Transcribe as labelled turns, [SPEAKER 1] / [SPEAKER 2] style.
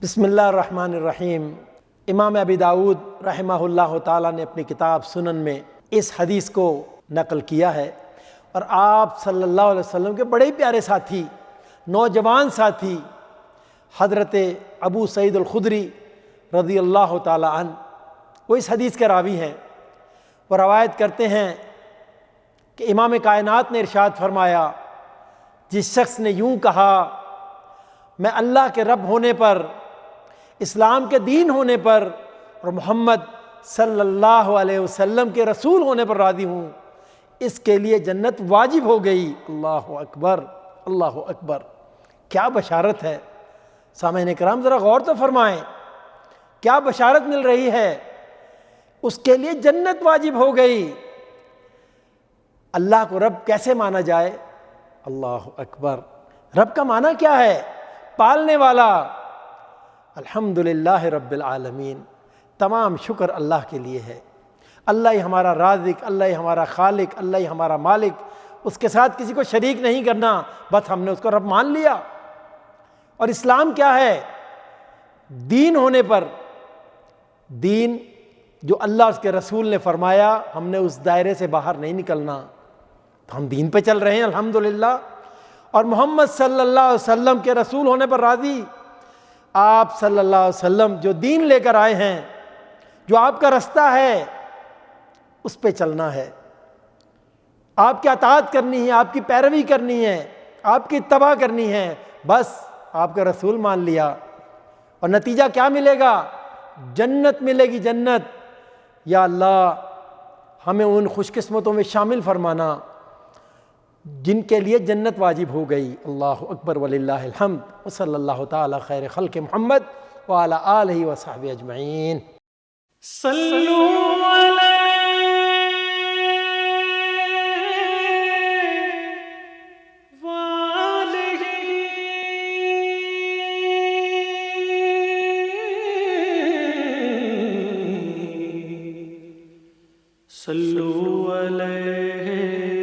[SPEAKER 1] بسم اللہ الرحمن الرحیم۔ امام ابی داود رحمہ اللہ تعالیٰ نے اپنی کتاب سنن میں اس حدیث کو نقل کیا ہے، اور آپ صلی اللہ علیہ وسلم کے بڑے پیارے ساتھی، نوجوان ساتھی حضرت ابو سعید الخدری رضی اللہ تعالیٰ عنہ، وہ اس حدیث کے راوی ہیں۔ وہ روایت کرتے ہیں کہ امام کائنات نے ارشاد فرمایا، جس شخص نے یوں کہا میں اللہ کے رب ہونے پر، اسلام کے دین ہونے پر اور محمد صلی اللہ علیہ وسلم کے رسول ہونے پر راضی ہوں، اس کے لیے جنت واجب ہو گئی۔ اللہ اکبر، اللہ اکبر، کیا بشارت ہے! سامعین کرام ذرا غور تو فرمائیں، کیا بشارت مل رہی ہے! اس کے لیے جنت واجب ہو گئی۔ اللہ کو رب کیسے مانا جائے؟ اللہ اکبر! رب کا معنی کیا ہے؟ پالنے والا۔ الحمدللہ رب العالمین، تمام شکر اللہ کے لیے ہے۔ اللہ ہی ہمارا رازق، اللہ ہی ہمارا خالق، اللہ ہی ہمارا مالک، اس کے ساتھ کسی کو شریک نہیں کرنا، بس ہم نے اس کو رب مان لیا۔ اور اسلام کیا ہے؟ دین ہونے پر، دین جو اللہ اس کے رسول نے فرمایا، ہم نے اس دائرے سے باہر نہیں نکلنا، تو ہم دین پہ چل رہے ہیں الحمدللہ۔ اور محمد صلی اللہ علیہ وسلم کے رسول ہونے پر راضی۔ آپ صلی اللہ علیہ وسلم جو دین لے کر آئے ہیں، جو آپ کا رستہ ہے، اس پہ چلنا ہے، آپ کی اطاعت کرنی ہے، آپ کی پیروی کرنی ہے، آپ کی اتباع کرنی ہے، بس آپ کا رسول مان لیا۔ اور نتیجہ کیا ملے گا؟ جنت ملے گی، جنت۔ یا اللہ ہمیں ان خوش قسمتوں میں شامل فرمانا جن کے لیے جنت واجب ہو گئی۔ اللہ اکبر وللہ الحمد، وصلی اللہ تعالی خیر خلق محمد وعلی آلہ وصحبہ اجمعین۔
[SPEAKER 2] صلو علیہ وآلہ صلو علیہ